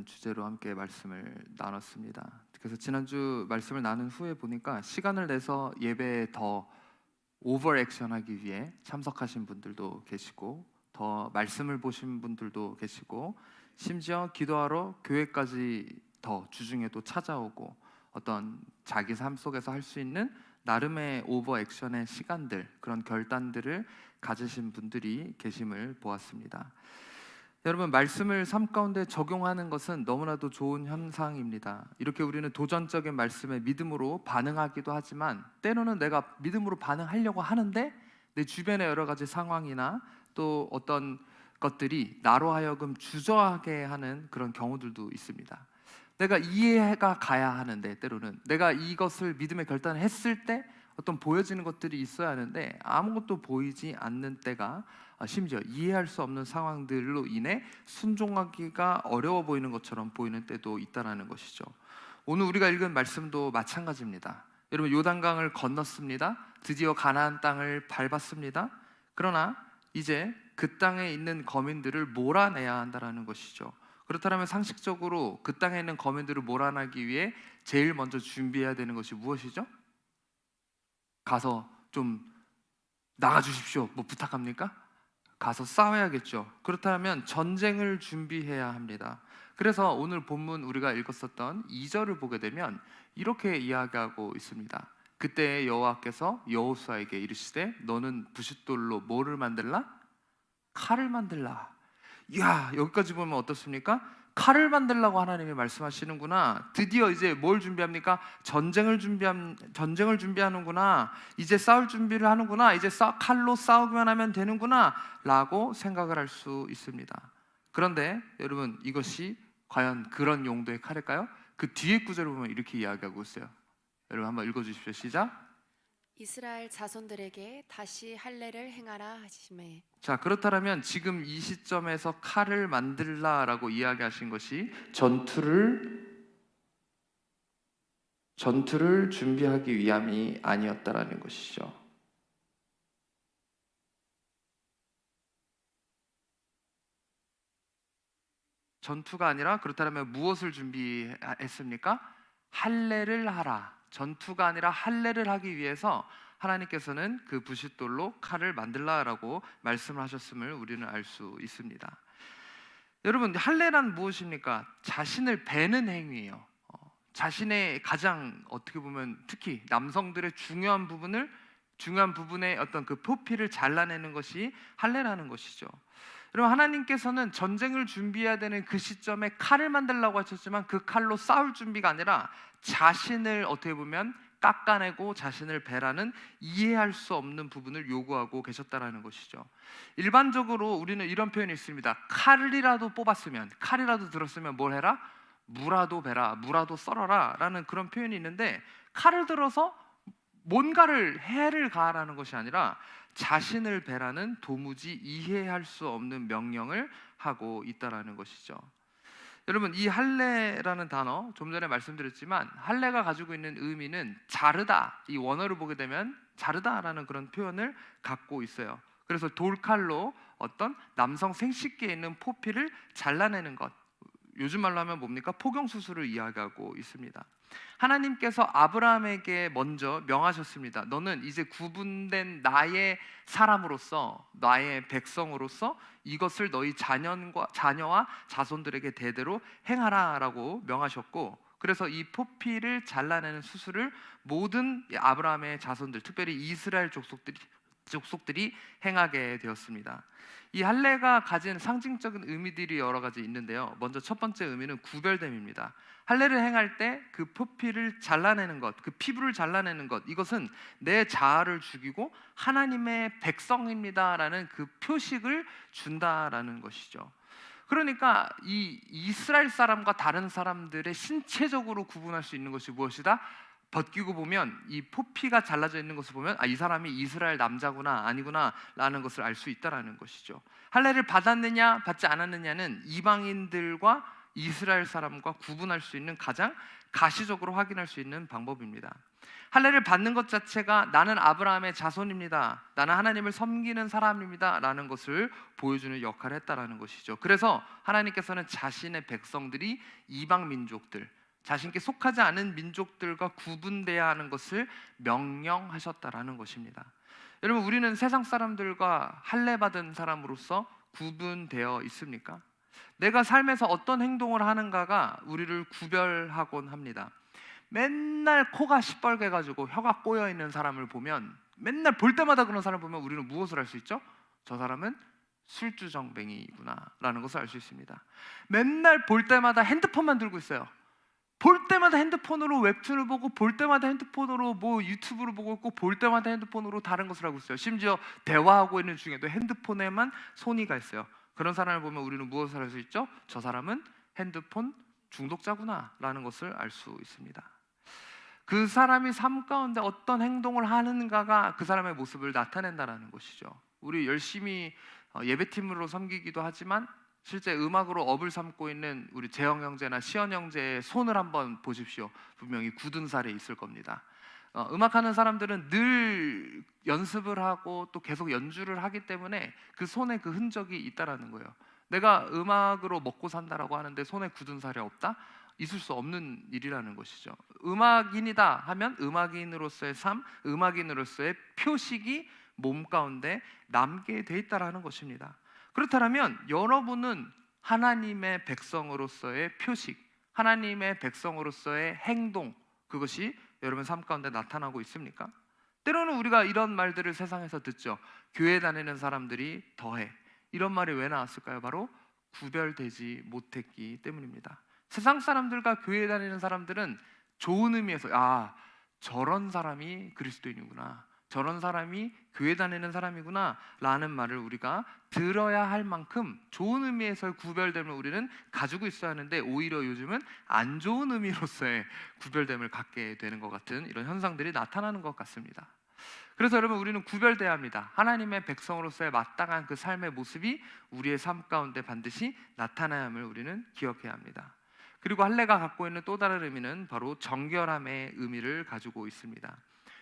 주제로 함께 말씀을 나눴습니다. 그래서 지난주 말씀을 나눈 후에 보니까 시간을 내서 예배에 더 오버 액션하기 위해 참석하신 분들도 계시고, 더 말씀을 보신 분들도 계시고, 심지어 기도하러 교회까지 더 주중에도 찾아오고, 어떤 자기 삶 속에서 할 수 있는 나름의 오버 액션의 시간들, 그런 결단들을 가지신 분들이 계심을 보았습니다. 여러분, 말씀을 삶 가운데 적용하는 것은 너무나도 좋은 현상입니다. 이렇게 우리는 도전적인 말씀에 믿음으로 반응하기도 하지만, 때로는 내가 믿음으로 반응하려고 하는데 내 주변의 여러 가지 상황이나 또 어떤 것들이 나로 하여금 주저하게 하는 그런 경우들도 있습니다. 내가 이해가 가야 하는데, 때로는 내가 이것을 믿음의 결단을 했을 때 어떤 보여지는 것들이 있어야 하는데 아무것도 보이지 않는 때가, 심지어 이해할 수 없는 상황들로 인해 순종하기가 어려워 보이는 것처럼 보이는 때도 있다는 것이죠. 오늘 우리가 읽은 말씀도 마찬가지입니다. 여러분, 요단강을 건넜습니다. 드디어 가나안 땅을 밟았습니다. 그러나 이제 그 땅에 있는 거민들을 몰아내야 한다는 것이죠. 그렇다면 상식적으로 그 땅에 있는 거민들을 몰아내기 위해 제일 먼저 준비해야 되는 것이 무엇이죠? 가서 좀 나가주십시오, 뭐 부탁합니까? 가서 싸워야겠죠. 그렇다면 전쟁을 준비해야 합니다. 그래서 오늘 본문 우리가 읽었었던 2절을 보게 되면 이렇게 이야기하고 있습니다. 그때 여호와께서 여호수아에게 이르시되 너는 부싯돌로 뭐를 만들라? 칼을 만들라. 이야, 여기까지 보면 어떻습니까? 칼을 만들라고 하나님이 말씀하시는구나. 드디어 이제 뭘 준비합니까? 전쟁을 준비하는구나. 이제 싸울 준비를 하는구나. 이제 칼로 싸우기만 하면 되는구나 라고 생각을 할 수 있습니다. 그런데 여러분, 이것이 과연 그런 용도의 칼일까요? 그 뒤에 구절을 보면 이렇게 이야기하고 있어요. 여러분 한번 읽어주십시오. 시작. 이스라엘 자손들에게 다시 할례를 행하라 하시매. 자, 그렇다면 지금 이 시점에서 칼을 만들라라고 이야기하신 것이 전투를 준비하기 위함이 아니었다라는 것이죠. 전투가 아니라, 그렇다면 무엇을 준비했습니까? 할례를 하라. 전투가 아니라 할례를 하기 위해서 하나님께서는 그 부싯돌로 칼을 만들라라고 말씀을 하셨음을 우리는 알 수 있습니다. 여러분, 할례란 무엇입니까? 자신을 베는 행위예요. 자신의 가장, 어떻게 보면 특히 남성들의 중요한 부분의 어떤 그 표피를 잘라내는 것이 할례라는 것이죠. 여러분, 하나님께서는 전쟁을 준비해야 되는 그 시점에 칼을 만들라고 하셨지만 그 칼로 싸울 준비가 아니라 자신을 어떻게 보면 깎아내고 자신을 베라는 이해할 수 없는 부분을 요구하고 계셨다라는 것이죠. 일반적으로 우리는 이런 표현이 있습니다. 칼이라도 뽑았으면, 칼이라도 들었으면 뭘 해라? 무라도 베라, 무라도 썰어라 라는 그런 표현이 있는데, 칼을 들어서 뭔가를 해를 가하라는 것이 아니라 자신을 베라는 도무지 이해할 수 없는 명령을 하고 있다라는 것이죠. 여러분, 이 할례라는 단어, 좀 전에 말씀드렸지만 할례가 가지고 있는 의미는 자르다, 이 원어를 보게 되면 자르다라는 그런 표현을 갖고 있어요. 그래서 돌칼로 어떤 남성 생식기에 있는 포피를 잘라내는 것, 요즘 말로 하면 뭡니까? 포경수술을 이야기하고 있습니다. 하나님께서 아브라함에게 먼저 명하셨습니다. 너는 이제 구분된 나의 사람으로서, 나의 백성으로서 이것을 너희 자녀와 자손들에게 대대로 행하라 라고 명하셨고, 그래서 이 포피를 잘라내는 수술을 모든 아브라함의 자손들, 특별히 이스라엘 족속들이 행하게 되었습니다. 이 할례가 가진 상징적인 의미들이 여러 가지 있는데요. 먼저 첫 번째 의미는 구별됨입니다. 할례를 행할 때 그 표피를 잘라내는 것, 그 피부를 잘라내는 것, 이것은 내 자아를 죽이고 하나님의 백성입니다라는 그 표식을 준다라는 것이죠. 그러니까 이 이스라엘 사람과 다른 사람들의 신체적으로 구분할 수 있는 것이 무엇이다? 벗기고 보면, 이 포피가 잘라져 있는 것을 보면 이 사람이 이스라엘 남자구나 아니구나 라는 것을 알 수 있다는 것이죠. 할례를 받았느냐 받지 않았느냐는 이방인들과 이스라엘 사람과 구분할 수 있는 가장 가시적으로 확인할 수 있는 방법입니다. 할례를 받는 것 자체가 나는 아브라함의 자손입니다, 나는 하나님을 섬기는 사람입니다 라는 것을 보여주는 역할을 했다라는 것이죠. 그래서 하나님께서는 자신의 백성들이 이방 민족들, 자신께 속하지 않은 민족들과 구분돼야 하는 것을 명령하셨다라는 것입니다. 여러분, 우리는 세상 사람들과 할례 받은 사람으로서 구분되어 있습니까? 내가 삶에서 어떤 행동을 하는가가 우리를 구별하곤 합니다. 맨날 코가 시뻘게 가지고 혀가 꼬여 있는 사람을 보면, 맨날 볼 때마다 그런 사람을 보면 우리는 무엇을 알 수 있죠? 저 사람은 술주정뱅이구나 라는 것을 알 수 있습니다. 맨날 볼 때마다 핸드폰만 들고 있어요. 볼 때마다 핸드폰으로 웹툰을 보고, 볼 때마다 핸드폰으로 뭐 유튜브를 보고 있고, 볼 때마다 핸드폰으로 다른 것을 하고 있어요. 심지어 대화하고 있는 중에도 핸드폰에만 손이 가 있어요. 그런 사람을 보면 우리는 무엇을 알 수 있죠? 저 사람은 핸드폰 중독자구나 라는 것을 알 수 있습니다. 그 사람이 삶 가운데 어떤 행동을 하는가가 그 사람의 모습을 나타낸다는 것이죠. 우리 열심히 예배팀으로 섬기기도 하지만 실제 음악으로 업을 삼고 있는 우리 재영 형제나 시연 형제의 손을 한번 보십시오. 분명히 굳은 살이 있을 겁니다. 음악하는 사람들은 늘 연습을 하고 또 계속 연주를 하기 때문에 그 손에 그 흔적이 있다라는 거예요. 내가 음악으로 먹고 산다라고 하는데 손에 굳은 살이 없다? 있을 수 없는 일이라는 것이죠. 음악인이다 하면 음악인으로서의 삶, 음악인으로서의 표식이 몸 가운데 남게 돼 있다라는 것입니다. 그렇다면 여러분은 하나님의 백성으로서의 표식, 하나님의 백성으로서의 행동, 그것이 여러분 삶 가운데 나타나고 있습니까? 때로는 우리가 이런 말들을 세상에서 듣죠. 교회 다니는 사람들이 더해. 이런 말이 왜 나왔을까요? 바로 구별되지 못했기 때문입니다. 세상 사람들과 교회 다니는 사람들은 좋은 의미에서 저런 사람이 그리스도인이구나, 저런 사람이 교회 다니는 사람이구나 라는 말을 우리가 들어야 할 만큼 좋은 의미에서의 구별됨을 우리는 가지고 있어야 하는데, 오히려 요즘은 안 좋은 의미로서의 구별됨을 갖게 되는 것 같은 이런 현상들이 나타나는 것 같습니다. 그래서 여러분, 우리는 구별돼야 합니다. 하나님의 백성으로서의 마땅한 그 삶의 모습이 우리의 삶 가운데 반드시 나타나야 함을 우리는 기억해야 합니다. 그리고 할례가 갖고 있는 또 다른 의미는 바로 정결함의 의미를 가지고 있습니다.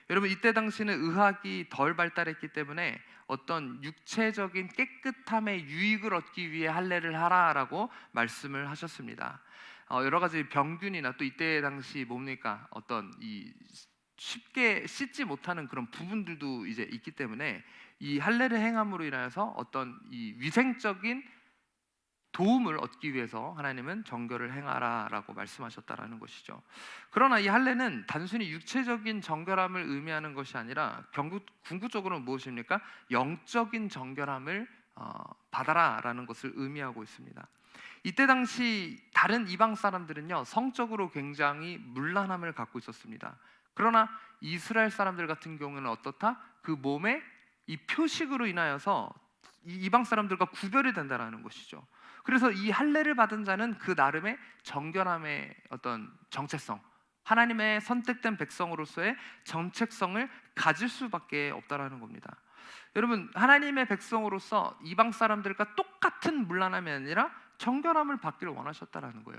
여러분, 이때 당시는 의학이 덜 발달했기 때문에 어떤 육체적인 깨끗함의 유익을 얻기 위해 할례를 하라라고 말씀을 하셨습니다. 여러 가지 병균이나 또 이때 당시 뭡니까, 어떤 이 쉽게 씻지 못하는 그런 부분들도 이제 있기 때문에 이 할례를 행함으로 인하여서 어떤 이 위생적인 도움을 얻기 위해서 하나님은 정결을 행하라라고 말씀하셨다라는 것이죠. 그러나 이 할례는 단순히 육체적인 정결함을 의미하는 것이 아니라 궁극적으로는 무엇입니까? 영적인 정결함을 받아라라는 것을 의미하고 있습니다. 이때 당시 다른 이방 사람들은요, 성적으로 굉장히 문란함을 갖고 있었습니다. 그러나 이스라엘 사람들 같은 경우는 어떻다? 그 몸에 이 표식으로 인하여서 이 이방 사람들과 구별이 된다라는 것이죠. 그래서 이 할례를 받은 자는 그 나름의 정결함의 어떤 정체성, 하나님의 선택된 백성으로서의 정체성을 가질 수밖에 없다라는 겁니다. 여러분, 하나님의 백성으로서 이방 사람들과 똑같은 문란함이 아니라 정결함을 받기를 원하셨다라는 거예요.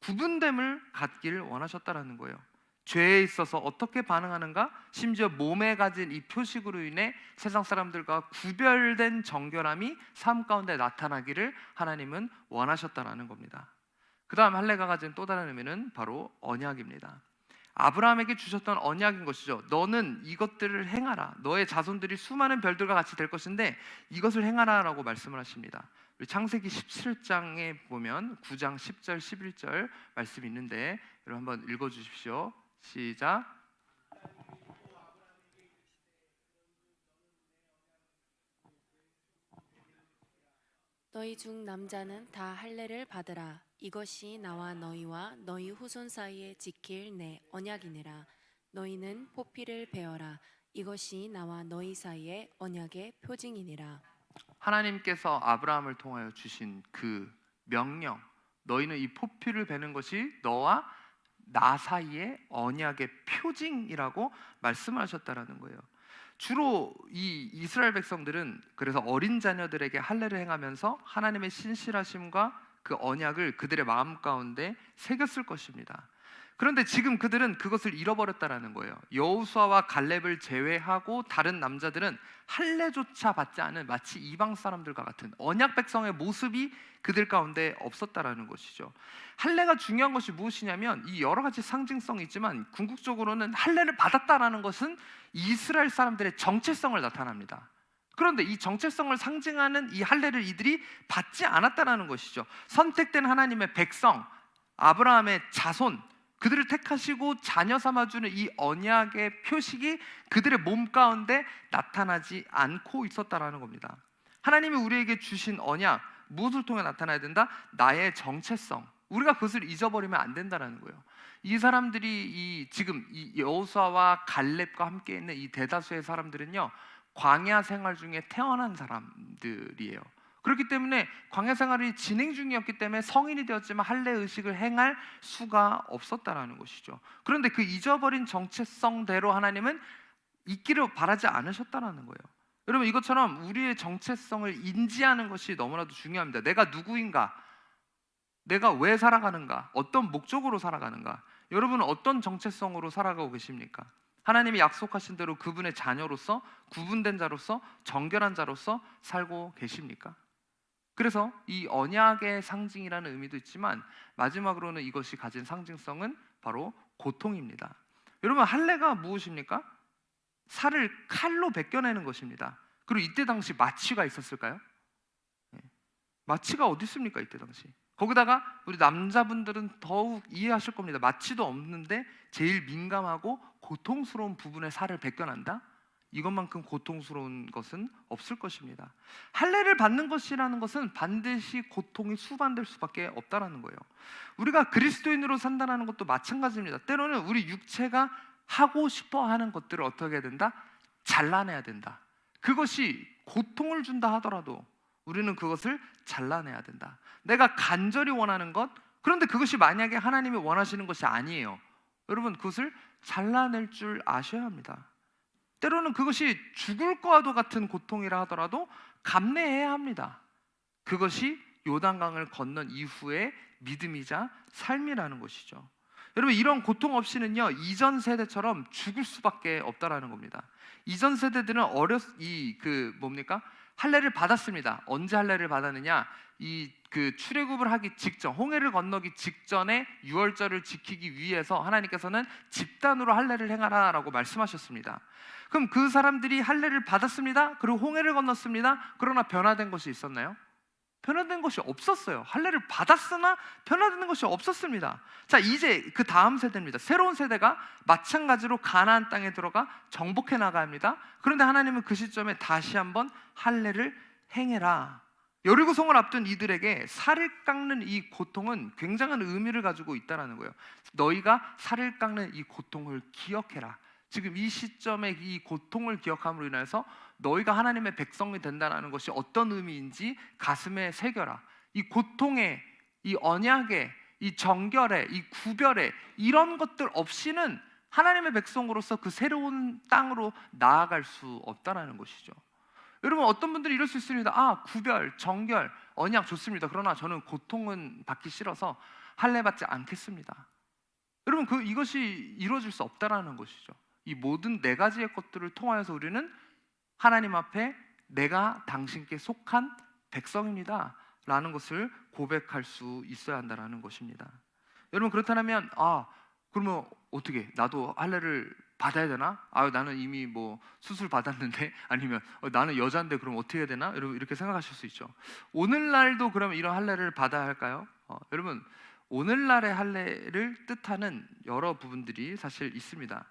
구분됨을 갖기를 원하셨다라는 거예요. 죄에 있어서 어떻게 반응하는가? 심지어 몸에 가진 이 표식으로 인해 세상 사람들과 구별된 정결함이 삶 가운데 나타나기를 하나님은 원하셨다라는 겁니다. 그 다음 할례가 가진 또 다른 의미는 바로 언약입니다. 아브라함에게 주셨던 언약인 것이죠. 너는 이것들을 행하라. 너의 자손들이 수많은 별들과 같이 될 것인데 이것을 행하라 라고 말씀을 하십니다. 우리 창세기 17장에 보면 9장 10절 11절 말씀이 있는데 여러분 한번 읽어주십시오. 시작. 너희 중 남자는 다 할례를 받으라. 이것이 나와 너희와 너희 후손 사이에 지킬 내 언약이니라. 너희는 포피를 베어라. 이것이 나와 너희 사이의 언약의 표징이니라. 하나님께서 아브라함을 통하여 주신 그 명령, 너희는 이 포피를 베는 것이 너와 나 사이의 언약의 표징이라고 말씀하셨다라는 거예요. 주로 이 이스라엘 백성들은 그래서 어린 자녀들에게 할례를 행하면서 하나님의 신실하심과 그 언약을 그들의 마음 가운데 새겼을 것입니다. 그런데 지금 그들은 그것을 잃어버렸다라는 거예요. 여호수아와 갈렙을 제외하고 다른 남자들은 할례조차 받지 않은 마치 이방 사람들과 같은 언약 백성의 모습이 그들 가운데 없었다라는 것이죠. 할례가 중요한 것이 무엇이냐면 이 여러 가지 상징성이 있지만 궁극적으로는 할례를 받았다라는 것은 이스라엘 사람들의 정체성을 나타납니다. 그런데 이 정체성을 상징하는 이 할례를 이들이 받지 않았다라는 것이죠. 선택된 하나님의 백성, 아브라함의 자손, 그들을 택하시고 자녀 삼아주는 이 언약의 표식이 그들의 몸 가운데 나타나지 않고 있었다라는 겁니다. 하나님이 우리에게 주신 언약, 무엇을 통해 나타나야 된다? 나의 정체성. 우리가 그것을 잊어버리면 안 된다는 거예요. 이 사람들이 지금 이 여호수아와 갈렙과 함께 있는 이 대다수의 사람들은요, 광야 생활 중에 태어난 사람들이에요. 그렇기 때문에 광야 생활이 진행 중이었기 때문에 성인이 되었지만 할례 의식을 행할 수가 없었다라는 것이죠. 그런데 그 잊어버린 정체성대로 하나님은 있기를 바라지 않으셨다라는 거예요. 여러분, 이것처럼 우리의 정체성을 인지하는 것이 너무나도 중요합니다. 내가 누구인가? 내가 왜 살아가는가? 어떤 목적으로 살아가는가? 여러분은 어떤 정체성으로 살아가고 계십니까? 하나님이 약속하신 대로 그분의 자녀로서, 구분된 자로서, 정결한 자로서 살고 계십니까? 그래서 이 언약의 상징이라는 의미도 있지만 마지막으로는 이것이 가진 상징성은 바로 고통입니다. 여러분, 할례가 무엇입니까? 살을 칼로 벗겨내는 것입니다. 그리고 이때 당시 마취가 있었을까요? 마취가 어디 있습니까? 이때 당시. 거기다가 우리 남자분들은 더욱 이해하실 겁니다. 마취도 없는데 제일 민감하고 고통스러운 부분의 살을 벗겨난다? 이것만큼 고통스러운 것은 없을 것입니다. 할례를 받는 것이라는 것은 반드시 고통이 수반될 수밖에 없다라는 거예요. 우리가 그리스도인으로 산다는 것도 마찬가지입니다. 때로는 우리 육체가 하고 싶어 하는 것들을 어떻게 해야 된다? 잘라내야 된다. 그것이 고통을 준다 하더라도 우리는 그것을 잘라내야 된다. 내가 간절히 원하는 것, 그런데 그것이 만약에 하나님이 원하시는 것이 아니에요. 여러분, 그것을 잘라낼 줄 아셔야 합니다. 때로는 그것이 죽을 것과도 같은 고통이라 하더라도 감내해야 합니다. 그것이 요단강을 건넌 이후의 믿음이자 삶이라는 것이죠. 여러분, 이런 고통 없이는요, 이전 세대처럼 죽을 수밖에 없다라는 겁니다. 이전 세대들은 할례를 받았습니다. 언제 할례를 받았느냐? 출애굽을 하기 직전, 홍해를 건너기 직전에 유월절을 지키기 위해서 하나님께서는 집단으로 할례를 행하라라고 말씀하셨습니다. 그럼 그 사람들이 할례를 받았습니다. 그리고 홍해를 건넜습니다. 그러나 변화된 것이 있었나요? 변화된 것이 없었어요. 할례를 받았으나 변화되는 것이 없었습니다. 자, 이제 그 다음 세대입니다. 새로운 세대가 마찬가지로 가나안 땅에 들어가 정복해 나가야 합니다. 그런데 하나님은 그 시점에 다시 한번 할례를 행해라. 여리고성을 앞둔 이들에게 살을 깎는 이 고통은 굉장한 의미를 가지고 있다는 거예요. 너희가 살을 깎는 이 고통을 기억해라. 지금 이 시점에 이 고통을 기억함으로 인해서 너희가 하나님의 백성이 된다는 것이 어떤 의미인지 가슴에 새겨라. 이 고통에, 이 언약에, 이 정결에, 이 구별에, 이런 것들 없이는 하나님의 백성으로서 그 새로운 땅으로 나아갈 수 없다는 것이죠. 여러분, 어떤 분들이 이럴 수 있습니다. 구별, 정결, 언약 좋습니다. 그러나 저는 고통은 받기 싫어서 할례 받지 않겠습니다. 여러분, 이것이 이루어질 수 없다라는 것이죠. 이 모든 네 가지의 것들을 통하여서 우리는 하나님 앞에 내가 당신께 속한 백성입니다 라는 것을 고백할 수 있어야 한다는 것입니다. 여러분, 그렇다면 그러면 어떻게, 나도 할례를 받아야 되나? 나는 이미 수술 받았는데, 아니면 나는 여자인데 그럼 어떻게 해야 되나? 여러분, 이렇게 생각하실 수 있죠. 오늘날도 그러면 이런 할례를 받아야 할까요? 여러분, 오늘날의 할례를 뜻하는 여러 부분들이 사실 있습니다.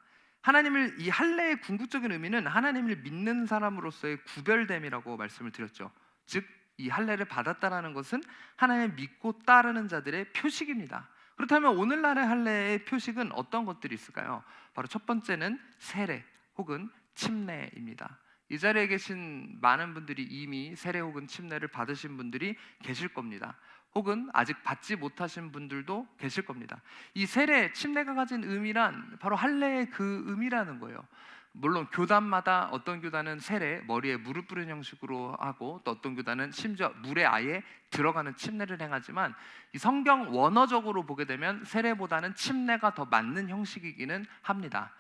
이 할례의 궁극적인 의미는 하나님을 믿는 사람으로서의 구별됨이라고 말씀을 드렸죠. 즉, 이 할례를 받았다라는 것은 하나님을 믿고 따르는 자들의 표식입니다. 그렇다면 오늘날의 할례의 표식은 어떤 것들이 있을까요? 바로 첫 번째는 세례 혹은 침례입니다. 이 자리에 계신 많은 분들이 이미 세례 혹은 침례를 받으신 분들이 계실 겁니다. 혹은 아직 받지 못하신 분들도 계실 겁니다. 이 세례, 침례가 가진 의미란 바로 할례의 그 의미라는 거예요. 물론 교단마다 어떤 교단은 세례, 머리에 물을 뿌리는 형식으로 하고 또 어떤 교단은 심지어 물에 아예 들어가는 침례를 행하지만 이 성경 원어적으로 보게 되면 세례보다는 침례가 더 맞는 형식이기는 합니다.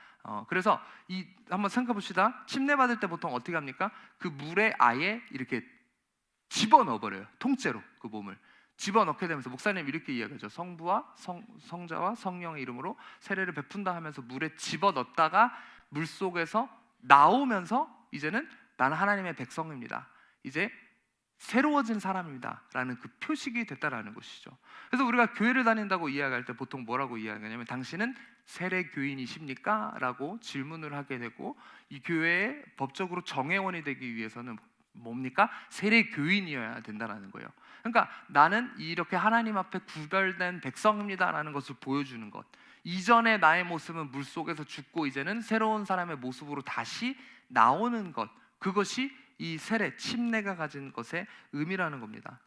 그래서 한번 생각해 봅시다. 침례 받을 때 보통 어떻게 합니까? 그 물에 아예 이렇게 집어넣어 버려요. 통째로 그 몸을 집어넣게 되면서 목사님 이렇게 이야기하죠. 성부와 성자와 성령의 이름으로 세례를 베푼다 하면서 물에 집어넣다가 물 속에서 나오면서 이제는 나는 하나님의 백성입니다. 이제 새로워진 사람입니다 라는 그 표식이 됐다라는 것이죠. 그래서 우리가 교회를 다닌다고 이야기할 때 보통 뭐라고 이야기하냐면 당신은 세례 교인이십니까? 라고 질문을 하게 되고 이 교회에 법적으로 정회원이 되기 위해서는 뭡니까? 세례 교인이어야 된다는 거예요. 그러니까 나는 이렇게 하나님 앞에 구별된 백성입니다라는 것을 보여주는 것. 이전의 나의 모습은 물속에서 죽고 이제는 새로운 사람의 모습으로 다시 나오는 것. 그것이 이 세례, 침례가 가진 것의 의미라는 겁니다.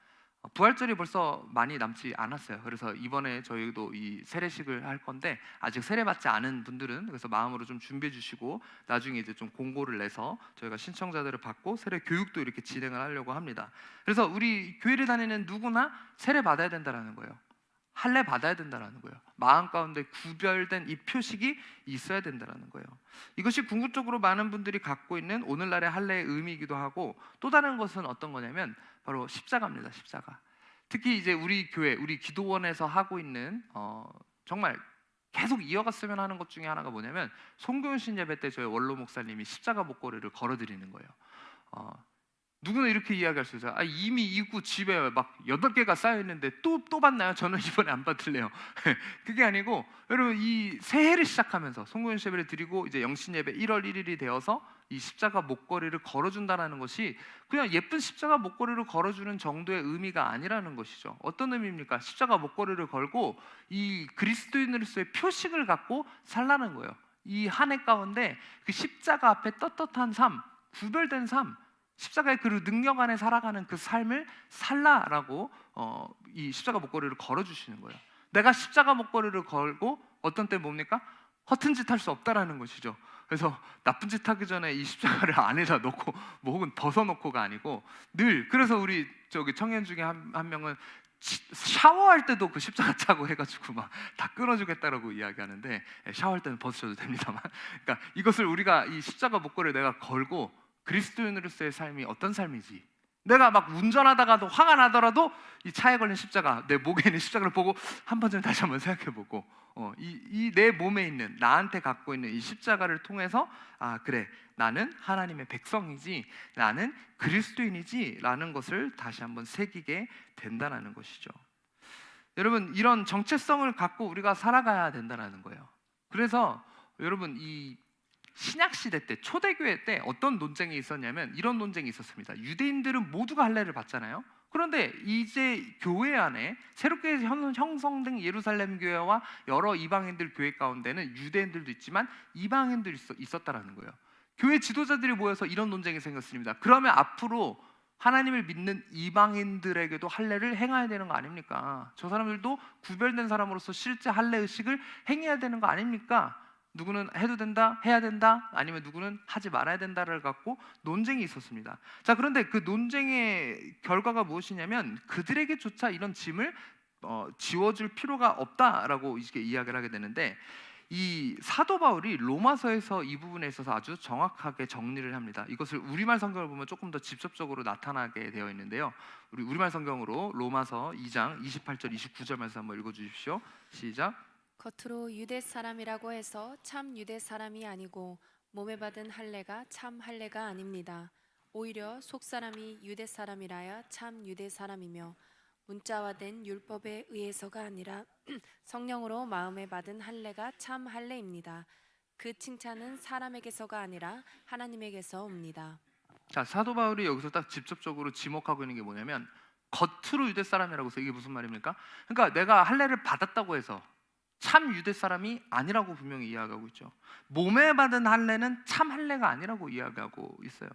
부활절이 벌써 많이 남지 않았어요. 그래서 이번에 저희도 이 세례식을 할 건데 아직 세례받지 않은 분들은 그래서 마음으로 좀 준비해 주시고 나중에 이제 좀 공고를 내서 저희가 신청자들을 받고 세례 교육도 이렇게 진행을 하려고 합니다. 그래서 우리 교회를 다니는 누구나 세례 받아야 된다라는 거예요. 할례 받아야 된다라는 거예요. 마음 가운데 구별된 이 표식이 있어야 된다라는 거예요. 이것이 궁극적으로 많은 분들이 갖고 있는 오늘날의 할례의 의미이기도 하고 또 다른 것은 어떤 거냐면 바로 십자가입니다. 십자가. 특히 이제 우리 교회, 우리 기도원에서 하고 있는 정말 계속 이어갔으면 하는 것 중에 하나가 뭐냐면 송교훈신 예배 때 저희 원로 목사님이 십자가 목걸이를 걸어드리는 거예요. 누구나 이렇게 이야기할 수 있어요. 이미 이구 집에 막 8개가 쌓여 있는데 또 받나요? 저는 이번에 안 받을래요. 그게 아니고 여러분 이 새해를 시작하면서 송구연 예배를 드리고 이제 영신 예배 1월 1일이 되어서 이 십자가 목걸이를 걸어준다는 것이 그냥 예쁜 십자가 목걸이를 걸어주는 정도의 의미가 아니라는 것이죠. 어떤 의미입니까? 십자가 목걸이를 걸고 이 그리스도인으로서의 표식을 갖고 살라는 거예요. 이 한 해 가운데 그 십자가 앞에 떳떳한 삶, 구별된 삶, 십자가의 그 능력 안에 살아가는 그 삶을 살라라고 이 십자가 목걸이를 걸어주시는 거예요. 내가 십자가 목걸이를 걸고 어떤 때 뭡니까? 허튼 짓 할 수 없다라는 것이죠. 그래서 나쁜 짓 하기 전에 이 십자가를 안에다 넣고 뭐 혹은 벗어놓고가 아니고 늘 그래서 우리 저기 청년 중에 한 명은 샤워할 때도 그 십자가 차고 해가지고 막 다 끊어주겠다라고 이야기하는데 샤워할 때는 벗으셔도 됩니다만 그러니까 이것을 우리가 이 십자가 목걸이를 내가 걸고 그리스도인으로서의 삶이 어떤 삶이지? 내가 막 운전하다가도 화가 나더라도 이 차에 걸린 십자가, 내 목에 있는 십자가를 보고 한 번쯤 다시 한번 생각해보고 이 내 몸에 있는 나한테 갖고 있는 이 십자가를 통해서 그래 나는 하나님의 백성이지 나는 그리스도인이지 라는 것을 다시 한번 새기게 된다는 것이죠. 여러분 이런 정체성을 갖고 우리가 살아가야 된다는 거예요. 그래서 여러분 이 신약시대 때 초대교회 때 어떤 논쟁이 있었냐면 이런 논쟁이 있었습니다. 유대인들은 모두가 할례를 받잖아요. 그런데 이제 교회 안에 새롭게 형성된 예루살렘 교회와 여러 이방인들 교회 가운데는 유대인들도 있지만 이방인들이 있었다라는 거예요. 교회 지도자들이 모여서 이런 논쟁이 생겼습니다. 그러면 앞으로 하나님을 믿는 이방인들에게도 할례를 행해야 되는 거 아닙니까? 저 사람들도 구별된 사람으로서 실제 할례 의식을 행해야 되는 거 아닙니까? 누구는 해도 된다, 해야 된다, 아니면 누구는 하지 말아야 된다를 갖고 논쟁이 있었습니다. 자, 그런데 그 논쟁의 결과가 무엇이냐면 그들에게조차 이런 짐을 지워줄 필요가 없다라고 이렇게 이야기를 하게 되는데 이 사도 바울이 로마서에서 이 부분에 있어서 아주 정확하게 정리를 합니다. 이것을 우리말 성경을 보면 조금 더 직접적으로 나타나게 되어 있는데요. 우리말 성경으로 로마서 2장 28절 29절 말씀 한번 읽어주십시오. 시작. 겉으로 유대 사람이라고 해서 참 유대 사람이 아니고 몸에 받은 할례가 참 할례가 아닙니다. 오히려 속 사람이 유대 사람이라야 참 유대 사람이며 문자와 된 율법에 의해서가 아니라 성령으로 마음에 받은 할례가 참 할례입니다. 그 칭찬은 사람에게서가 아니라 하나님에게서 옵니다. 자, 사도 바울이 여기서 딱 직접적으로 지목하고 있는 게 뭐냐면 겉으로 유대 사람이라고 해서 이게 무슨 말입니까? 그러니까 내가 할례를 받았다고 해서 참 유대 사람이 아니라고 분명히 이야기하고 있죠. 몸에 받은 할례는 참 할례가 아니라고 이야기하고 있어요.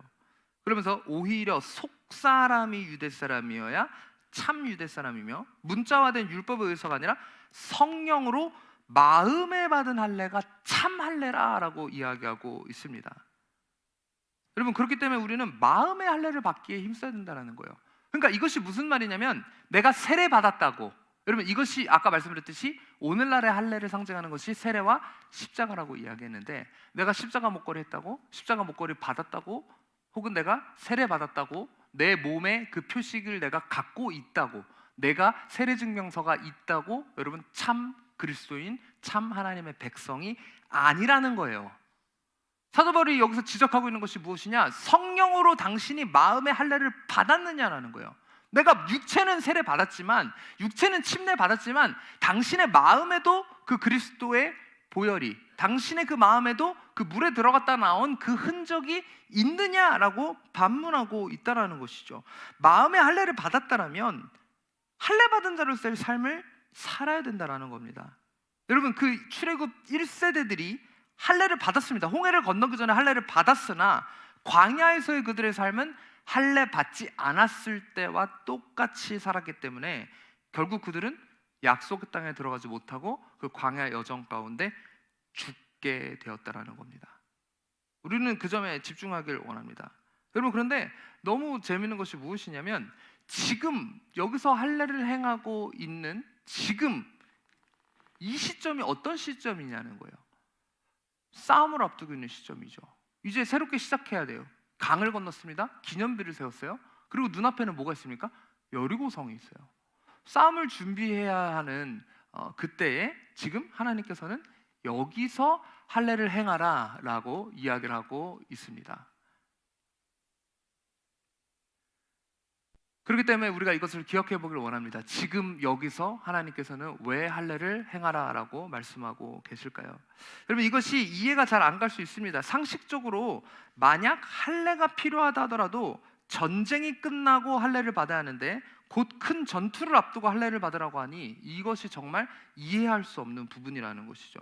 그러면서 오히려 속 사람이 유대 사람이어야 참 유대 사람이며 문자화된 율법에 의해서가 아니라 성령으로 마음에 받은 할례가 참 할례라라고 이야기하고 있습니다. 여러분, 그렇기 때문에 우리는 마음의 할례를 받기에 힘써야 된다는 거예요. 그러니까 이것이 무슨 말이냐면, 내가 세례 받았다고, 여러분 이것이 아까 말씀드렸듯이 오늘날의 할례를 상징하는 것이 세례와 십자가라고 이야기했는데, 내가 십자가 목걸이 했다고, 십자가 목걸이 받았다고, 혹은 내가 세례 받았다고, 내 몸에 그 표식을 내가 갖고 있다고, 내가 세례 증명서가 있다고, 여러분 참 그리스도인, 참 하나님의 백성이 아니라는 거예요. 사도 바울이 여기서 지적하고 있는 것이 무엇이냐? 성령으로 당신이 마음의 할례를 받았느냐라는 거예요. 내가 육체는 세례 받았지만, 육체는 침례 받았지만, 당신의 마음에도 그 그리스도의 보혈이, 당신의 그 마음에도 그 물에 들어갔다 나온 그 흔적이 있느냐라고 반문하고 있다라는 것이죠. 마음의 할례를 받았다라면 할례 받은 자로서의 삶을 살아야 된다라는 겁니다. 여러분, 그 출애굽 1세대들이 할례를 받았습니다. 홍해를 건너기 전에 할례를 받았으나 광야에서의 그들의 삶은 할례 받지 않았을 때와 똑같이 살았기 때문에 결국 그들은 약속의 땅에 들어가지 못하고 그 광야 여정 가운데 죽게 되었다라는 겁니다. 우리는 그 점에 집중하길 원합니다. 여러분, 그런데 너무 재미있는 것이 무엇이냐면, 지금 여기서 할례를 행하고 있는 지금 이 시점이 어떤 시점이냐는 거예요. 싸움을 앞두고 있는 시점이죠. 이제 새롭게 시작해야 돼요. 강을 건넜습니다. 기념비를 세웠어요. 그리고 눈앞에는 뭐가 있습니까? 여리고성이 있어요. 싸움을 준비해야 하는 그때에 지금 하나님께서는 여기서 할례를 행하라 라고 이야기를 하고 있습니다. 그렇기 때문에 우리가 이것을 기억해 보길 원합니다. 지금 여기서 하나님께서는 왜 할례를 행하라 라고 말씀하고 계실까요? 여러분, 이것이 이해가 잘 안 갈 수 있습니다. 상식적으로 만약 할례가 필요하다 하더라도 전쟁이 끝나고 할례를 받아야 하는데, 곧 큰 전투를 앞두고 할례를 받으라고 하니 이것이 정말 이해할 수 없는 부분이라는 것이죠.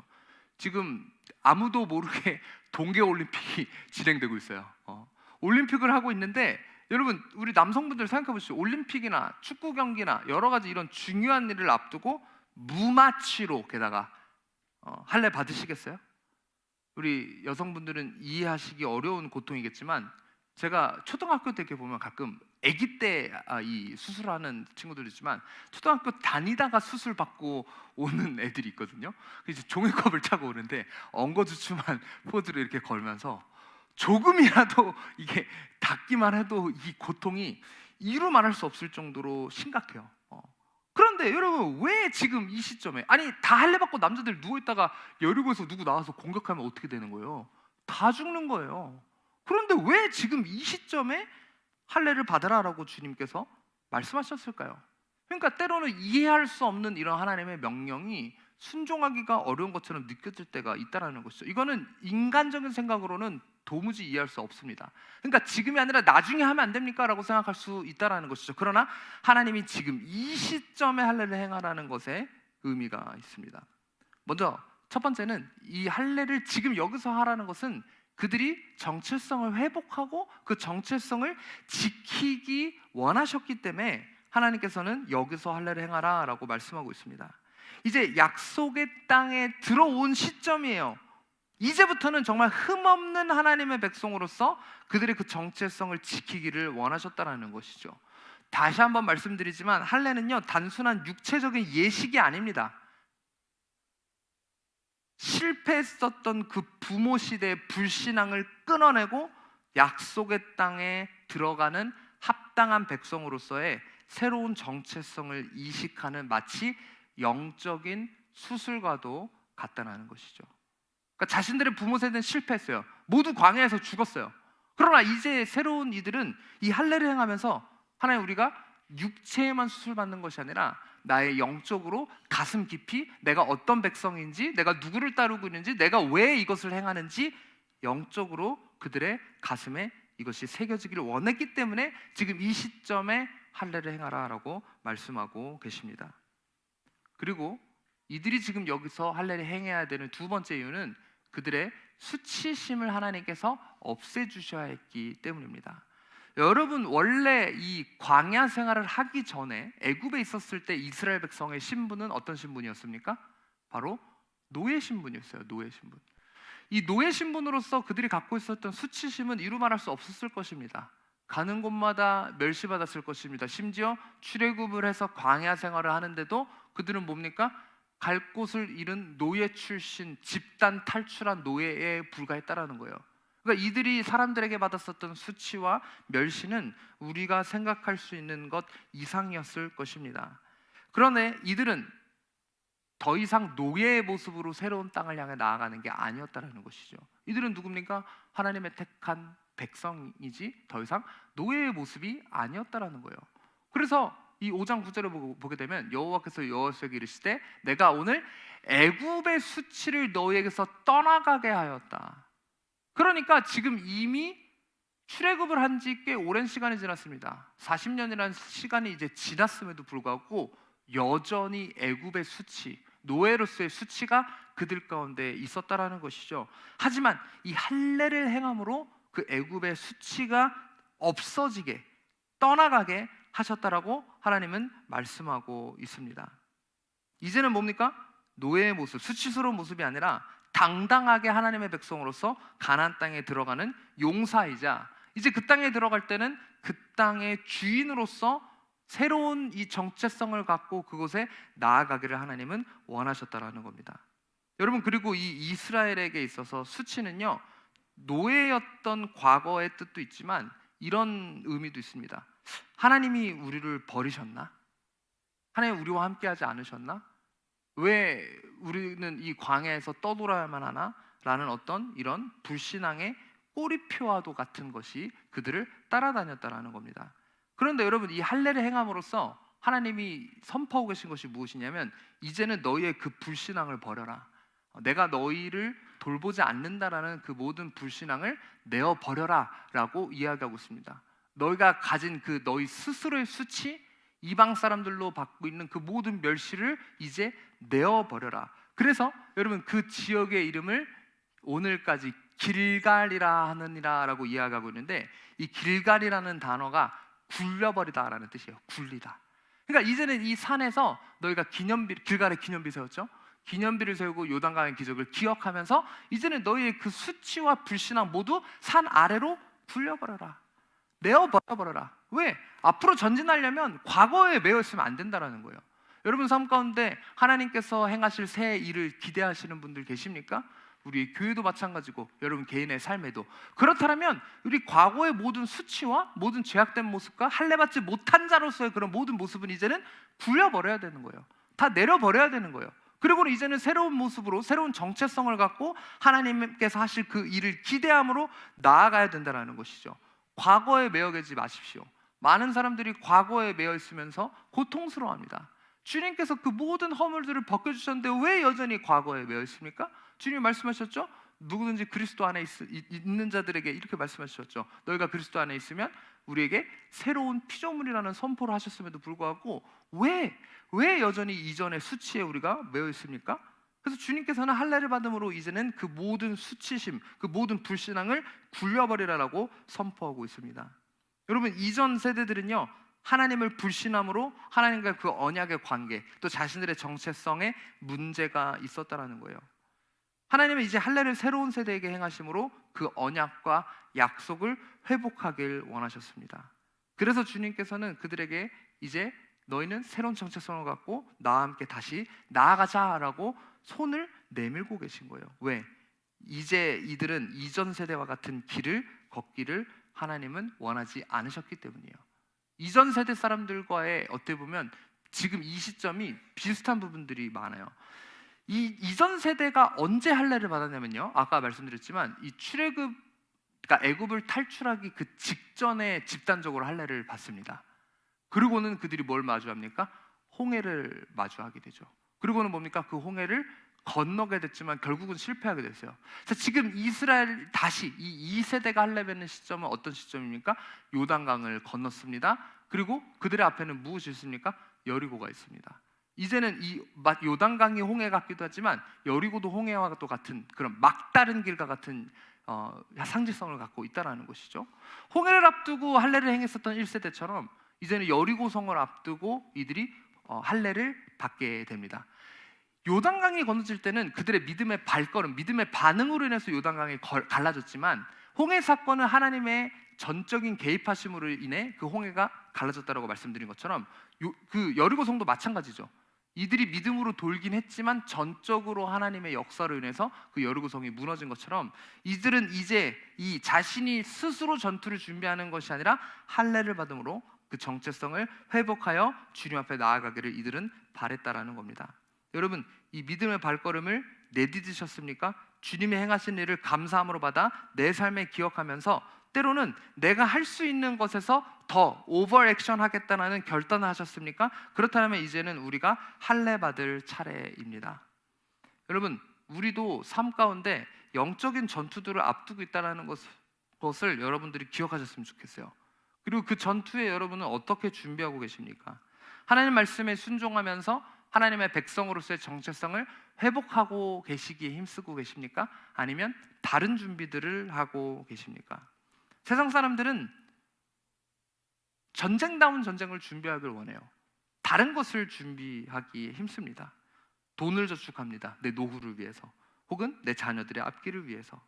지금 아무도 모르게 동계올림픽이 진행되고 있어요. 올림픽을 하고 있는데, 여러분, 우리 남성분들 생각해 보시죠. 올림픽이나 축구 경기나 여러 가지 이런 중요한 일을 앞두고 무마취로 게다가 할례 받으시겠어요? 우리 여성분들은 이해하시기 어려운 고통이겠지만, 제가 초등학교 때 이렇게 보면 가끔 아기 때 이 수술하는 친구들 있지만, 초등학교 다니다가 수술 받고 오는 애들이 있거든요. 그래서 종이컵을 차고 오는데 엉거주춤한 포즈를 이렇게 걸면서 조금이라도 이게 닿기만 해도 이 고통이 이루 말할 수 없을 정도로 심각해요. 그런데 여러분, 왜 지금 이 시점에, 아니 다 할례 받고 남자들 누워있다가 여리고에서 누구 나와서 공격하면 어떻게 되는 거예요? 다 죽는 거예요. 그런데 왜 지금 이 시점에 할례를 받으라라고 주님께서 말씀하셨을까요? 그러니까 때로는 이해할 수 없는 이런 하나님의 명령이 순종하기가 어려운 것처럼 느껴질 때가 있다는 것이죠. 이거는 인간적인 생각으로는 도무지 이해할 수 없습니다. 그러니까 지금이 아니라 나중에 하면 안 됩니까? 라고 생각할 수 있다는 것이죠. 그러나 하나님이 지금 이 시점에 할례를 행하라는 것에 의미가 있습니다. 먼저 첫 번째는 이 할례를 지금 여기서 하라는 것은 그들이 정체성을 회복하고 그 정체성을 지키기 원하셨기 때문에 하나님께서는 여기서 할례를 행하라 라고 말씀하고 있습니다. 이제 약속의 땅에 들어온 시점이에요. 이제부터는 정말 흠없는 하나님의 백성으로서 그들의 그 정체성을 지키기를 원하셨다는 것이죠. 다시 한번 말씀드리지만, 할례는요 단순한 육체적인 예식이 아닙니다. 실패했었던 그 부모 시대의 불신앙을 끊어내고 약속의 땅에 들어가는 합당한 백성으로서의 새로운 정체성을 이식하는 마치 영적인 수술과도 같다는 것이죠. 그러니까 자신들의 부모 세대는 실패했어요. 모두 광야에서 죽었어요. 그러나 이제 새로운 이들은 이 할례를 행하면서 하나님, 우리가 육체에만 수술받는 것이 아니라 나의 영적으로 가슴 깊이 내가 어떤 백성인지, 내가 누구를 따르고 있는지, 내가 왜 이것을 행하는지 영적으로 그들의 가슴에 이것이 새겨지기를 원했기 때문에 지금 이 시점에 할례를 행하라 라고 말씀하고 계십니다. 그리고 이들이 지금 여기서 할례를 행해야 되는 두 번째 이유는 그들의 수치심을 하나님께서 없애주셔야 했기 때문입니다. 여러분, 원래 이 광야 생활을 하기 전에 애굽에 있었을 때 이스라엘 백성의 신분은 어떤 신분이었습니까? 바로 노예 신분이었어요. 노예 신분. 이 노예 신분으로서 그들이 갖고 있었던 수치심은 이루 말할 수 없었을 것입니다. 가는 곳마다 멸시받았을 것입니다. 심지어 출애굽을 해서 광야 생활을 하는데도 그들은 뭡니까? 갈 곳을 잃은 노예 출신 집단 탈출한 노예에 불과했다라는 거예요. 그러니까 이들이 사람들에게 받았었던 수치와 멸시는 우리가 생각할 수 있는 것 이상이었을 것입니다. 그런데 이들은 더 이상 노예의 모습으로 새로운 땅을 향해 나아가는 게 아니었다는 것이죠. 이들은 누굽니까? 하나님의 택한 백성이지 더 이상 노예의 모습이 아니었다는 거예요. 그래서 이 5장 9절을 보게 되면 여호와께서 여호수아에게 이르시되 내가 오늘 애굽의 수치를 너희에게서 떠나가게 하였다. 그러니까 지금 이미 출애굽을 한 지 꽤 오랜 시간이 지났습니다. 40년이라는 시간이 이제 지났음에도 불구하고 여전히 애굽의 수치, 노예로서의 수치가 그들 가운데 있었다라는 것이죠. 하지만 이 할례를 행함으로 그 애굽의 수치가 없어지게 떠나가게 하셨다라고 하나님은 말씀하고 있습니다. 이제는 뭡니까? 노예의 모습, 수치스러운 모습이 아니라 당당하게 하나님의 백성으로서 가나안 땅에 들어가는 용사이자 이제 그 땅에 들어갈 때는 그 땅의 주인으로서 새로운 이 정체성을 갖고 그곳에 나아가기를 하나님은 원하셨다라는 겁니다. 여러분, 그리고 이 이스라엘에게 있어서 수치는요, 노예였던 과거의 뜻도 있지만 이런 의미도 있습니다. 하나님이 우리를 버리셨나? 하나님 우리와 함께하지 않으셨나? 왜 우리는 이 광야에서 떠돌아야만 하나? 라는 어떤 이런 불신앙의 꼬리표와도 같은 것이 그들을 따라다녔다라는 겁니다. 그런데 여러분, 이 할례를 행함으로써 하나님이 선포하고 계신 것이 무엇이냐면 이제는 너희의 그 불신앙을 버려라. 내가 너희를 돌보지 않는다라는 그 모든 불신앙을 내어 버려라 라고 이야기하고 있습니다. 너희가 가진 그 너희 스스로의 수치, 이방 사람들로 받고 있는 그 모든 멸시를 이제 내어 버려라. 그래서 여러분, 그 지역의 이름을 오늘까지 길갈이라 하느니라 라고 이야기하고 있는데, 이 길갈이라는 단어가 굴려버리다라는 뜻이에요. 굴리다. 그러니까 이제는 이 산에서 너희가 길갈에 기념비 세웠죠. 기념비를 세우고 요단강의 기적을 기억하면서 이제는 너희의 그 수치와 불신앙 모두 산 아래로 굴려버려라. 내어버려버려라. 왜? 앞으로 전진하려면 과거에 매여 있으면 안 된다는 거예요. 여러분 삶 가운데 하나님께서 행하실 새 일을 기대하시는 분들 계십니까? 우리 교회도 마찬가지고 여러분 개인의 삶에도 그렇다면 우리 과거의 모든 수치와 모든 죄악된 모습과 할례받지 못한 자로서의 그런 모든 모습은 이제는 굴려버려야 되는 거예요. 다 내려버려야 되는 거예요. 그리고 이제는 새로운 모습으로 새로운 정체성을 갖고 하나님께서 하실 그 일을 기대함으로 나아가야 된다는 것이죠. 과거에 매여 계지 마십시오. 많은 사람들이 과거에 매여 있으면서 고통스러워합니다. 주님께서 그 모든 허물들을 벗겨주셨는데 왜 여전히 과거에 매여 있습니까? 주님이 말씀하셨죠? 누구든지 그리스도 안에 있는 자들에게 이렇게 말씀하셨죠. 너희가 그리스도 안에 있으면 우리에게 새로운 피조물이라는 선포를 하셨음에도 불구하고 왜 여전히 이전의 수치에 우리가 매여 있습니까? 그래서 주님께서는 할례를 받음으로 이제는 그 모든 수치심, 그 모든 불신앙을 굴려버리라라고 선포하고 있습니다. 여러분, 이전 세대들은요, 하나님을 불신함으로 하나님과 그 언약의 관계, 또 자신들의 정체성에 문제가 있었다라는 거예요. 하나님은 이제 할례를 새로운 세대에게 행하심으로 그 언약과 약속을 회복하길 원하셨습니다. 그래서 주님께서는 그들에게 이제 너희는 새로운 정체성을 갖고 나와 함께 다시 나아가자라고 손을 내밀고 계신 거예요. 왜? 이제 이들은 이전 세대와 같은 길을 걷기를 하나님은 원하지 않으셨기 때문이에요. 이전 세대 사람들과의 어떻게 보면 지금 이 시점이 비슷한 부분들이 많아요. 이 이전 세대가 언제 할례를 받았냐면요, 아까 말씀드렸지만 이 출애굽, 그러니까 애굽을 탈출하기 그 직전에 집단적으로 할례를 받습니다. 그리고는 그들이 뭘 마주합니까? 홍해를 마주하게 되죠. 그리고는 뭡니까? 그 홍해를 건너게 됐지만 결국은 실패하게 됐어요. 자, 지금 이스라엘 다시 이 2세대가 할례 받는 시점은 어떤 시점입니까? 요단강을 건넜습니다. 그리고 그들의 앞에는 무엇이 있습니까? 여리고가 있습니다. 이제는 이 요단강이 홍해 같기도 하지만 여리고도 홍해와 또 같은 그런 막다른 길과 같은 상징성을 갖고 있다라는 것이죠. 홍해를 앞두고 할례를 행했었던 1세대처럼 이제는 여리고성을 앞두고 이들이 할례를 받게 됩니다. 요단강이 건너질 때는 그들의 믿음의 발걸음, 믿음의 반응으로 인해서 요단강이 갈라졌지만 홍해 사건은 하나님의 전적인 개입하심으로 인해 그 홍해가 갈라졌다라고 말씀드린 것처럼 그 여리고성도 마찬가지죠. 이들이 믿음으로 돌긴 했지만 전적으로 하나님의 역사로 인해서 그 여리고성이 무너진 것처럼 이들은 이제 이 자신이 스스로 전투를 준비하는 것이 아니라 할례를 받음으로 그 정체성을 회복하여 주님 앞에 나아가기를 이들은 바랬다라는 겁니다. 여러분, 이 믿음의 발걸음을 내디디셨습니까? 주님이 행하신 일을 감사함으로 받아 내 삶에 기억하면서 때로는 내가 할 수 있는 것에서 더 오버 액션 하겠다는 결단을 하셨습니까? 그렇다면 이제는 우리가 할례 받을 차례입니다. 여러분, 우리도 삶 가운데 영적인 전투들을 앞두고 있다는 것을 여러분들이 기억하셨으면 좋겠어요. 그리고 그 전투에 여러분은 어떻게 준비하고 계십니까? 하나님 말씀에 순종하면서 하나님의 백성으로서의 정체성을 회복하고 계시기에 힘쓰고 계십니까? 아니면 다른 준비들을 하고 계십니까? 세상 사람들은 전쟁다운 전쟁을 준비하길 원해요. 다른 것을 준비하기에 힘씁니다. 돈을 저축합니다. 내 노후를 위해서, 혹은 내 자녀들의 앞길을 위해서.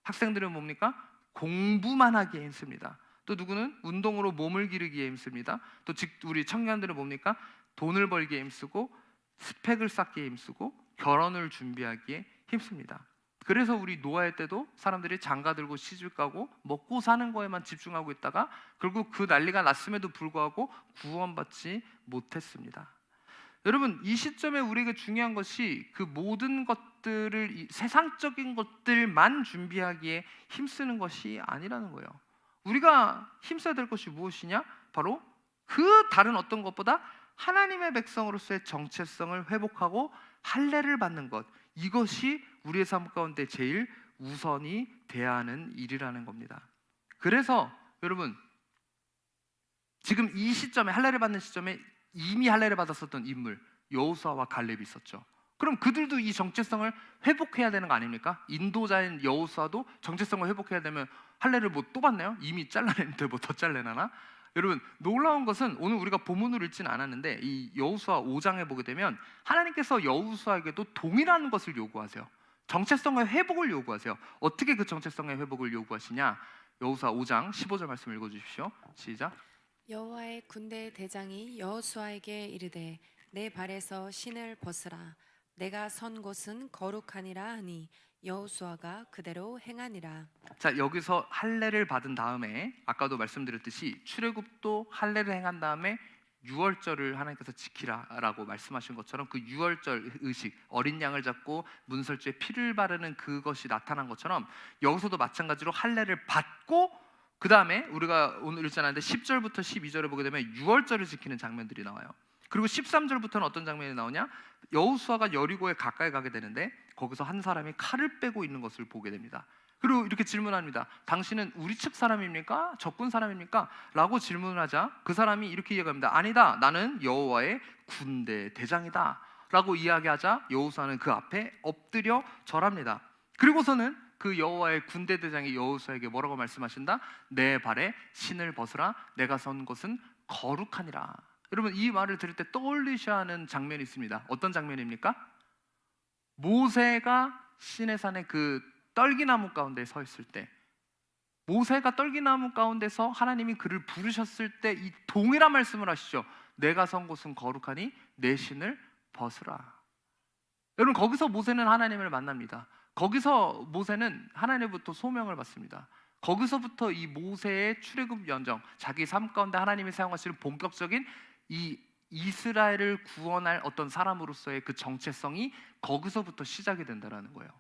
학생들은 뭡니까? 공부만 하기에 힘씁니다. 또 누구는 운동으로 몸을 기르기에 힘씁니다. 또 우리 청년들은 뭡니까? 돈을 벌기에 힘쓰고 스펙을 쌓기에 힘쓰고 결혼을 준비하기에 힘씁니다. 그래서 우리 노아의 때도 사람들이 장가 들고 시집 가고 먹고 사는 거에만 집중하고 있다가 결국 그 난리가 났음에도 불구하고 구원받지 못했습니다. 여러분, 이 시점에 우리에게 중요한 것이 그 모든 것들을, 세상적인 것들만 준비하기에 힘쓰는 것이 아니라는 거예요. 우리가 힘써야 될 것이 무엇이냐? 바로 그 다른 어떤 것보다 하나님의 백성으로서의 정체성을 회복하고 할례를 받는 것, 이것이 우리의 삶 가운데 제일 우선이 돼야 하는 일이라는 겁니다. 그래서 여러분, 지금 이 시점에, 할례를 받는 시점에 이미 할례를 받았었던 인물 여호수아와 갈렙이 있었죠. 그럼 그들도 이 정체성을 회복해야 되는 거 아닙니까? 인도자인 여호수아도 정체성을 회복해야 되면 할례를 뭐 또 받나요? 이미 잘라냈는데 뭐 더 잘라내나? 여러분, 놀라운 것은 오늘 우리가 본문으로 읽지는 않았는데 이 여호수아 5장에 보게 되면 하나님께서 여호수아에게도 동일한 것을 요구하세요. 정체성의 회복을 요구하세요. 어떻게 그 정체성의 회복을 요구하시냐? 여호수아 5장 15절 말씀 읽어주십시오. 시작. 여호와의 군대 대장이 여호수아에게 이르되 내 발에서 신을 벗으라. 내가 선 곳은 거룩하니라 하니 여호수아가 그대로 행하니라. 자, 여기서 할례를 받은 다음에 아까도 말씀드렸듯이 출애굽도 할례를 행한 다음에 유월절을 하나님께서 지키라라고 말씀하신 것처럼 그 유월절 의식, 어린 양을 잡고 문설주에 피를 바르는 그것이 나타난 것처럼 여기서도 마찬가지로 할례를 받고 그 다음에 우리가 오늘 읽지 않았는데 10절부터 12절을 보게 되면 유월절을 지키는 장면들이 나와요. 그리고 13절부터는 어떤 장면이 나오냐? 여호수아가 여리고에 가까이 가게 되는데 거기서 한 사람이 칼을 빼고 있는 것을 보게 됩니다. 그리고 이렇게 질문합니다. 당신은 우리 측 사람입니까? 적군 사람입니까? 라고 질문을 하자 그 사람이 이렇게 이야기합니다. 아니다, 나는 여호와의 군대 대장이다 라고 이야기하자 여호수아는 그 앞에 엎드려 절합니다. 그리고서는 그 여호와의 군대 대장이 여호수아에게 뭐라고 말씀하신다? 내 발에 신을 벗으라. 내가 선 곳은 거룩하니라. 여러분, 이 말을 들을 때 떠올리셔야 하는 장면이 있습니다. 어떤 장면입니까? 모세가 시내산의 그 떨기나무 가운데 서 있을 때, 모세가 떨기나무 가운데서 하나님이 그를 부르셨을 때 이 동일한 말씀을 하시죠. 내가 선 곳은 거룩하니 내 신을 벗으라. 여러분, 거기서 모세는 하나님을 만납니다. 거기서 모세는 하나님부터 소명을 받습니다. 거기서부터 이 모세의 출애굽 여정, 자기 삶 가운데 하나님이 사용하시는 본격적인 이 이스라엘을 구원할 어떤 사람으로서의 그 정체성이 거기서부터 시작이 된다는 거예요.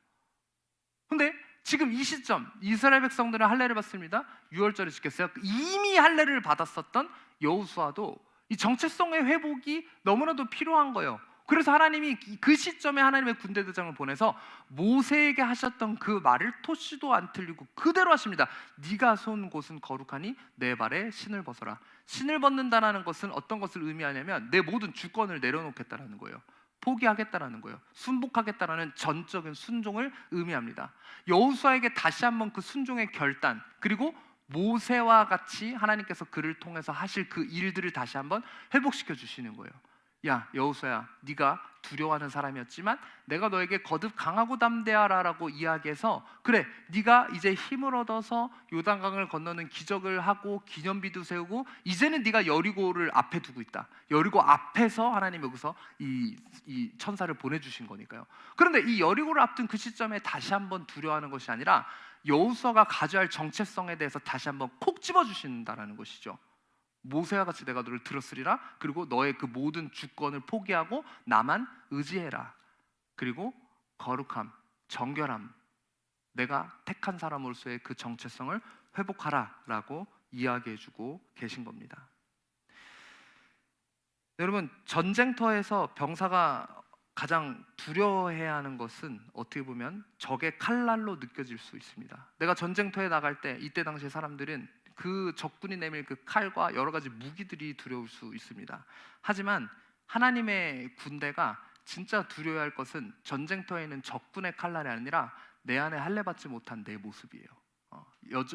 근데 지금 이 시점 이스라엘 백성들은 할례를 받습니다. 유월절을 지켰어요. 이미 할례를 받았었던 여호수아도 이 정체성의 회복이 너무나도 필요한 거예요. 그래서 하나님이 그 시점에 하나님의 군대 대장을 보내서 모세에게 하셨던 그 말을 토시도 안 틀리고 그대로 하십니다. 네가 선 곳은 거룩하니 내 발에 신을 벗어라. 신을 벗는다는 것은 어떤 것을 의미하냐면 내 모든 주권을 내려놓겠다라는 거예요. 포기하겠다라는 거예요. 순복하겠다라는 전적인 순종을 의미합니다. 여호수아에게 다시 한번 그 순종의 결단, 그리고 모세와 같이 하나님께서 그를 통해서 하실 그 일들을 다시 한번 회복시켜 주시는 거예요. 야 여호수아야, 네가 두려워하는 사람이었지만 내가 너에게 거듭 강하고 담대하라라고 이야기해서, 그래 네가 이제 힘을 얻어서 요단강을 건너는 기적을 하고 기념비도 세우고 이제는 네가 여리고를 앞에 두고 있다. 여리고 앞에서 하나님 여기서 이 천사를 보내주신 거니까요. 그런데 이 여리고를 앞둔 그 시점에 다시 한번 두려워하는 것이 아니라 여호수아가 가져야 할 정체성에 대해서 다시 한번 콕 집어주신다라는 것이죠. 모세와 같이 내가 너를 들었으리라. 그리고 너의 그 모든 주권을 포기하고 나만 의지해라. 그리고 거룩함, 정결함, 내가 택한 사람으로서의 그 정체성을 회복하라라고 이야기해주고 계신 겁니다. 여러분, 전쟁터에서 병사가 가장 두려워해야 하는 것은 어떻게 보면 적의 칼날로 느껴질 수 있습니다. 내가 전쟁터에 나갈 때 이때 당시에 사람들은 그 적군이 내밀 그 칼과 여러 가지 무기들이 두려울 수 있습니다. 하지만 하나님의 군대가 진짜 두려워야 할 것은 전쟁터에 있는 적군의 칼날이 아니라 내 안에 할례받지 못한 내 모습이에요.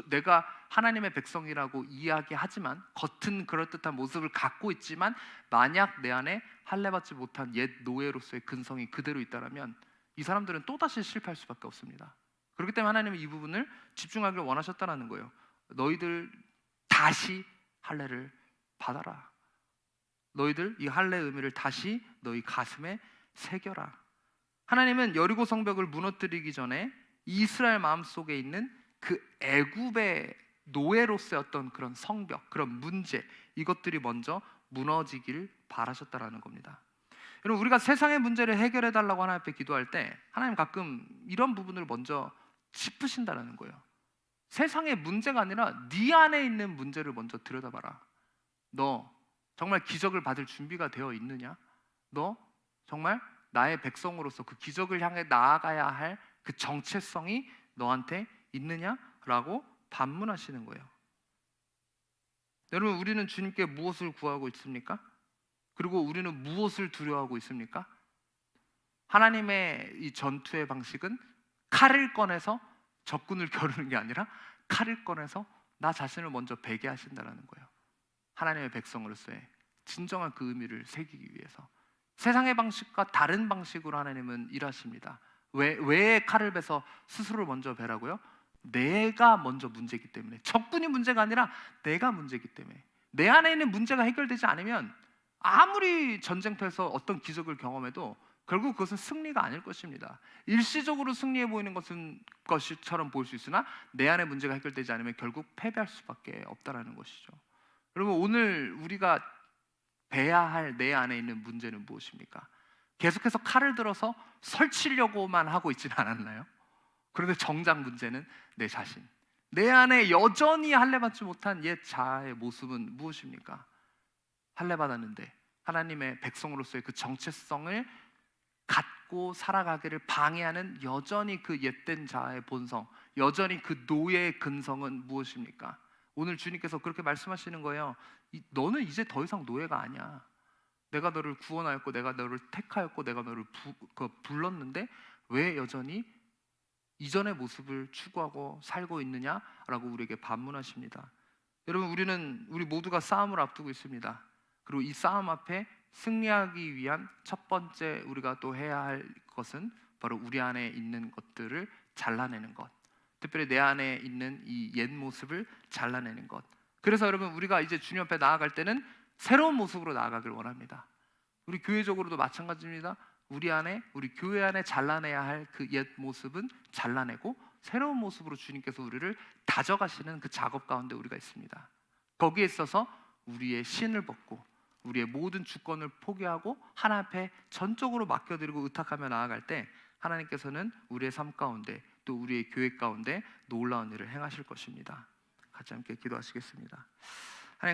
내가 하나님의 백성이라고 이야기하지만 겉은 그럴듯한 모습을 갖고 있지만 만약 내 안에 할례받지 못한 옛 노예로서의 근성이 그대로 있다면 이 사람들은 또다시 실패할 수밖에 없습니다. 그렇기 때문에 하나님은 이 부분을 집중하기를 원하셨다는 거예요. 너희들 다시 할례를 받아라. 너희들 이 할례의 의미를 다시 너희 가슴에 새겨라. 하나님은 여리고 성벽을 무너뜨리기 전에 이스라엘 마음속에 있는 그 애굽의 노예로서의 어떤 그런 성벽, 그런 문제, 이것들이 먼저 무너지길 바라셨다라는 겁니다. 여러분, 우리가 세상의 문제를 해결해 달라고 하나님 앞에 기도할 때 하나님 가끔 이런 부분을 먼저 짚으신다는 거예요. 세상의 문제가 아니라 네 안에 있는 문제를 먼저 들여다봐라. 너 정말 기적을 받을 준비가 되어 있느냐? 너 정말 나의 백성으로서 그 기적을 향해 나아가야 할 그 정체성이 너한테 있느냐라고 반문하시는 거예요. 여러분, 우리는 주님께 무엇을 구하고 있습니까? 그리고 우리는 무엇을 두려워하고 있습니까? 하나님의 이 전투의 방식은 칼을 꺼내서 적군을 겨루는 게 아니라 칼을 꺼내서 나 자신을 먼저 베게 하신다는 거예요. 하나님의 백성으로서의 진정한 그 의미를 새기기 위해서 세상의 방식과 다른 방식으로 하나님은 일하십니다. 왜 칼을 베서 스스로를 먼저 베라고요? 내가 먼저 문제이기 때문에. 적군이 문제가 아니라 내가 문제이기 때문에. 내 안에 있는 문제가 해결되지 않으면 아무리 전쟁터에서 어떤 기적을 경험해도 결국 그것은 승리가 아닐 것입니다. 일시적으로 승리해 보이는 것처럼 보일 수 있으나 내 안의 문제가 해결되지 않으면 결국 패배할 수밖에 없다라는 것이죠. 여러분, 오늘 우리가 배야 할 내 안에 있는 문제는 무엇입니까? 계속해서 칼을 들어서 설치려고만 하고 있지는 않았나요? 그런데 정작 문제는 내 자신, 내 안에 여전히 할례받지 못한 옛 자아의 모습은 무엇입니까? 할례받았는데 하나님의 백성으로서의 그 정체성을 갖고 살아가기를 방해하는 여전히 그 옛된 자아의 본성, 여전히 그 노예의 근성은 무엇입니까? 오늘 주님께서 그렇게 말씀하시는 거예요. 너는 이제 더 이상 노예가 아니야. 내가 너를 구원하였고 내가 너를 택하였고 내가 너를 불렀는데 왜 여전히 이전의 모습을 추구하고 살고 있느냐라고 우리에게 반문하십니다. 여러분, 우리 모두가 싸움을 앞두고 있습니다. 그리고 이 싸움 앞에 승리하기 위한 첫 번째 우리가 또 해야 할 것은 바로 우리 안에 있는 것들을 잘라내는 것, 특별히 내 안에 있는 이 옛 모습을 잘라내는 것. 그래서 여러분, 우리가 이제 주님 앞에 나아갈 때는 새로운 모습으로 나아가길 원합니다. 우리 교회적으로도 마찬가지입니다. 우리 교회 안에 잘라내야 할 그 옛 모습은 잘라내고 새로운 모습으로 주님께서 우리를 다져가시는 그 작업 가운데 우리가 있습니다. 거기에 있어서 우리의 신을 벗고 우리의 모든 주권을 포기하고 하나님 앞에 전적으로 맡겨드리고 의탁하며 나아갈 때 하나님께서는 우리의 삶 가운데 또 우리의 교회 가운데 놀라운 일을 행하실 것입니다. 같이 함께 기도하시겠습니다.